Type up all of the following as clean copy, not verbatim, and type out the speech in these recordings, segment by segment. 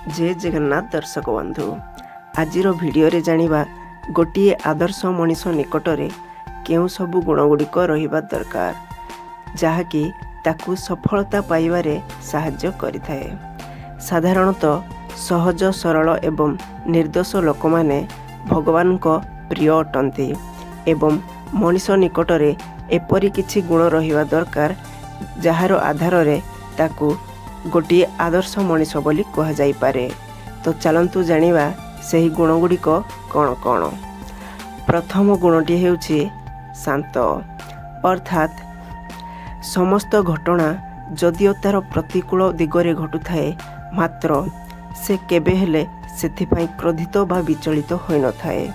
जय जगन्नाथ दर्शक बंधु आजिर भिडियो रे जानिबा गोटिए आदर्श मनीष निकटरे केउ सबु गुणगुड़िक रहिबा दरकार जहाँकि ताकू सफलता पाइबारे साहाय्य करिथाए। साधारणतः सहज सरल एवं निर्दोष लोक माने भगवान को प्रिय अटंती एवं मनीष निकटरे एपरी किछि गुण रहिबा दरकार जहार आधार रे ताकू गोटे आदर्श मनीष बोली कह जाई पारे। तो चलंतु जानिबा सही गुणगुड़िक कौन कौन। प्रथम गुणटी हेउछि शांत, अर्थात समस्त घटना जदिओ तार प्रतिकूल दिगरे घटुथाए मात्र से केबे हेले सेथिपाई क्रोधित बा विचलित होई न थाए,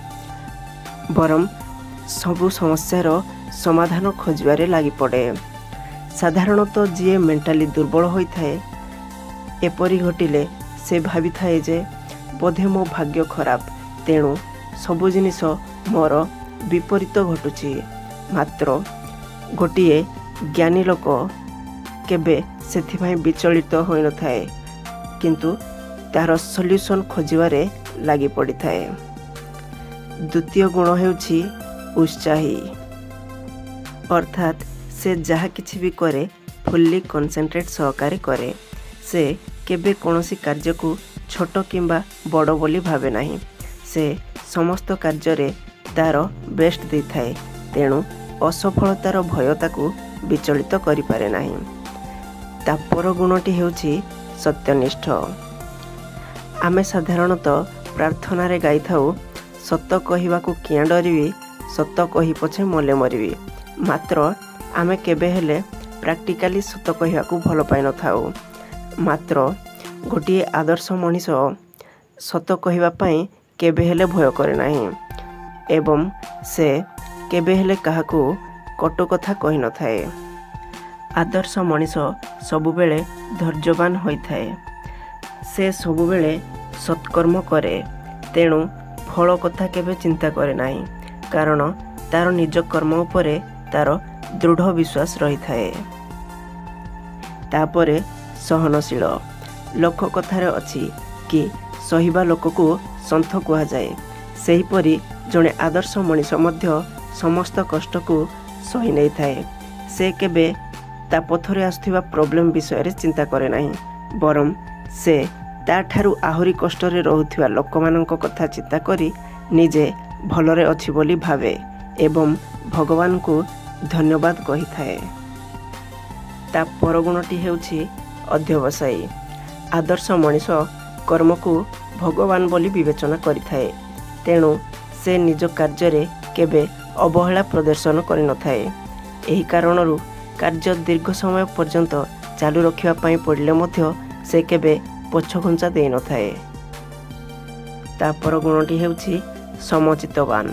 बरम सबु समस्यार समाधान खोजबारे लागि पड़े। साधारणतः जीए मेंटाली दुर्बल होई थाए एपरी घटिले से भावी थाए जे बोधे मो भाग्य खराब तेणु सबु जिनिस मोर विपरीत घटुची। मात्र गोटिए ज्ञानी लोक केबे सेथिपाई विचलित होई न थाए किंतु तार सॉल्यूशन खोजिबारे लागि पड़ी थाए। द्वितीय गुण हेउछि उत्साही, अर्थात से जहा किछि भी करे फुल्ली कॉन्सेंट्रेट सहकारे करे। से केबे कोनोसी कार्य को छोट किंबा बड़ बोली भावे नहीं, से समस्त कार्य रे तार बेस्ट दै थाए तेणु असफलतार भय ताकू विचलित करि पारे नहीं। तापर गुणटी हेउछि सत्यनिष्ठ। आमे साधारणतः प्रार्थना रे गाई थाउ सत्य कहिबाकू किया डरिबी सत्य कहि पछे मले मरिबी। मात्र आमे केबे हेले प्रैक्टिकली सत्य कहिबाकू भल पाइ न थाउ। मात्र गोटे आदर्श मनीष सत्य कहिबा पई केबे हेले भय करे नाही एवं से केबे हेले काहाकू कटु कथा कहि न थाए। आदर्श मनीष सबुबेले धैर्यवान होई थाए। से सबुबेले सत्कर्म करे तेणु फल कथा केबे चिंता करे नाही, कारण तार निज कर्म उपरे तार दृढ़ विश्वास रही थाए। तापरे सहनशील। लोक कथारे अछि कि सहिबा लोक को संथ कुहा जाए, सेहीपरि जड़े आदर्श मनीष मध्य समस्त कष्ट को सही नहीं थाए। से केबे ता पथरे आसुथिबा प्रॉब्लम विषय रे चिंता करे नाही, बरम से ताठारु आहुरी कष्ट रे रहुथिबा लोकमानंक कथा चिंता करी निजे भलरे अछि बोली भावे एवं भगवान को धन्यवाद कही थाए। ता परगुणटी हेउछि अध्यवसायी। आदर्श मनीष कर्म को भगवान बोली विवेचना करि थाए तेणु से निज कार्य रे केबे अवहेला प्रदर्शन करि न थाए। एही कारणरु कार्य दीर्घ समय पर्यंत चालू रखिबा पई पड़िले मध्य से केबे पछघुंचा देई न थाए। ता परगुणटी हेउछि समचितवान,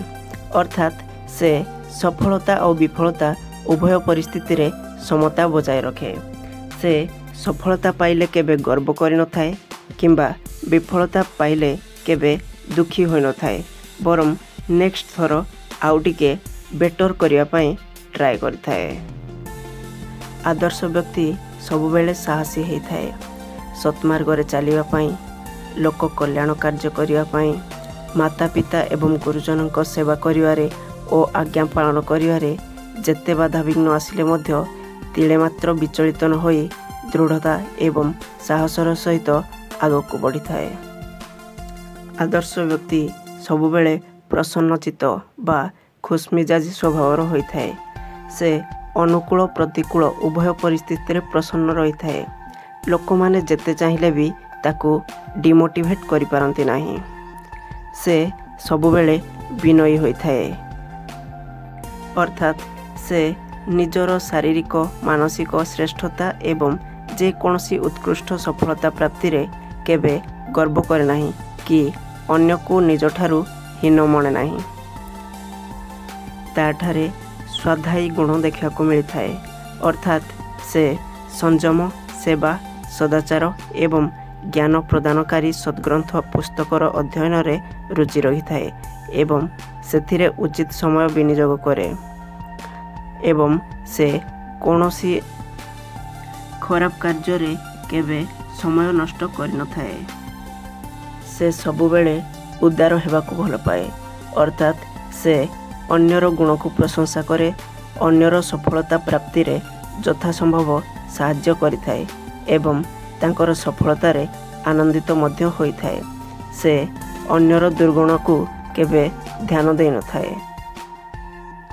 अर्थात से सफलता और विफलता उभय परिस्थिति रे समता बजाय रखे। से सफलता पाइले केबे गर्व करि न थाए किंबा विफलता पाइले केबे दुखी होई न थाए, बरम नेक्स्ट थर आउ टिके बेटर करिया पई ट्राई करि थाए। आदर्श व्यक्ति सबुबेले साहसी हेई थाए। सत्मार्ग रे चलिबा पई, लोक कल्याण कार्य करिया पई, माता पिता एवं गुरुजनक सेवा करिवारे ओ आज्ञा पालन करिवारे जेते बाधा विघ्न आसिले मध्य तिले मात्र विचलित न होई दृढ़ता एवं साहसर सहित आगक बढ़ी थाए। आदर्श व्यक्ति सबुबेले प्रसन्नचित्त बा खुशमिजाजी स्वभावर होई थाए। से अनुकूल प्रतिकूल उभय परिस्थिति रे प्रसन्न रही थाए। लोक माने जेते चाहिले भी ताकू डिमोटिवेट करि पारंती नाही। से सबुबेले विनयी होई थाए, अर्थात से निजर शारीरिक मानसिक श्रेष्ठता एवं जे कोनसी उत्कृष्ट सफलता प्राप्ति रे केबे गर्व करे नाही कि अन्य को निज ठारू हीन मने नाही। ताठारे स्वाध्यायी गुण देखा को मिली थाए, अर्थात से संयम, सेवा, सदाचार एवं ज्ञान प्रदानकारी सद्ग्रंथ पुस्तकर अध्ययन रे रुचि रही थाए एवं सेथिरे उचित समय विनियोग करे एवं से कोनोसी खराब कार्य रे केबे समय नष्ट करि न थाए। से सबुबेले उदार हेबाकु भल पाए अर्थात से अन्यर गुण को प्रशंसा करे अन्यर सफलता प्राप्ति रे यथासंभव साहाय्य करिथाए एवं तांकर सफलता रे आनंदित मध्य होइथाए। से अन्यर दुर्गुण को केबे ध्यान देई न थाए।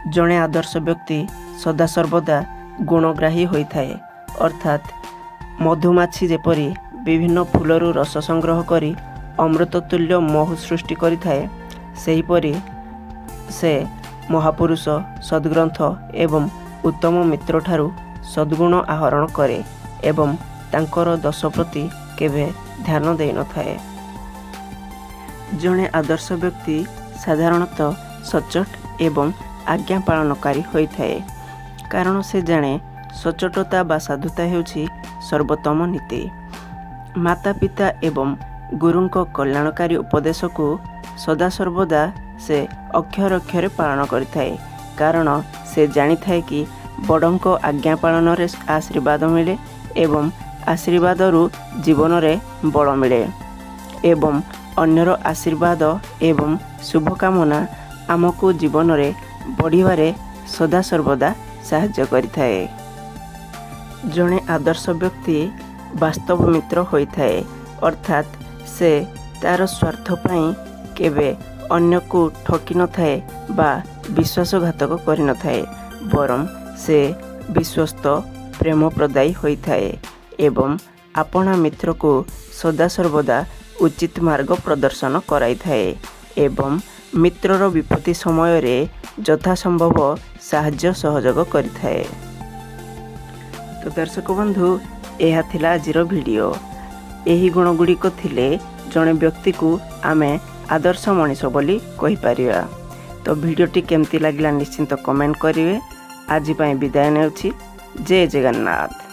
जणे आदर्श व्यक्ति सदा सर्वदा गुणग्राही होइथाए अर्थात मधुमाछी जेपरी विभिन्न फूलरू रस संग्रह करी अमृत तुल्य महु सृष्टि करिथाए सेहीपरि से महापुरुष सद्ग्रंथ एवं उत्तम मित्र ठारू सद्गुण आहरण करे एवं तांकर दश प्रति केबे ध्यान देई न थाए। जणे आदर्श व्यक्ति साधारणतः सचोट एवं आज्ञा पालनकारी होइथाए कारण से जाने सचोटता बा साधुता हेउछि सर्वोत्तम नीति। माता पिता एवं गुरुंक कल्याणकारी उपदेश को सदा सर्वदा से अक्षर अक्षरे पालन करिथाए कारण से जानी थाए कि बड़ों आज्ञा पालन रे आशीर्वाद मिले एवं आशीर्वाद रु जीवन रे बल मिले एवं अन्यर आशीर्वाद एवं शुभकामना आमको जीवन रे बढ़िबारे सदा सर्वदा साहाय्य करिथाए। जणे आदर्श व्यक्ति वास्तव मित्र होइथाए अर्थात से तार स्वार्थ पाई केबे अन्य को ठकी न थाए बा विश्वासघातक करि न थाए बरं से विश्वस्त प्रेम प्रदायी होइथाए एवं अपना मित्र को सदा सर्वदा उचित मार्ग प्रदर्शन कराइथाए एवं मित्रर विपत्ति समय रे यथासंभव साहाय्य सहयोग करिथाए। तो दर्शक बंधु यह थिला आजिर वीडियो। एही गुण गुड़िक थिले जणे व्यक्ति को आमे आदर्श मनीष बोली कहि परिया। तो वीडियोटी केमती लागिला निश्चिंत कमेंट करिवे। आज पई विदाय नेउछि। जय जगन्नाथ।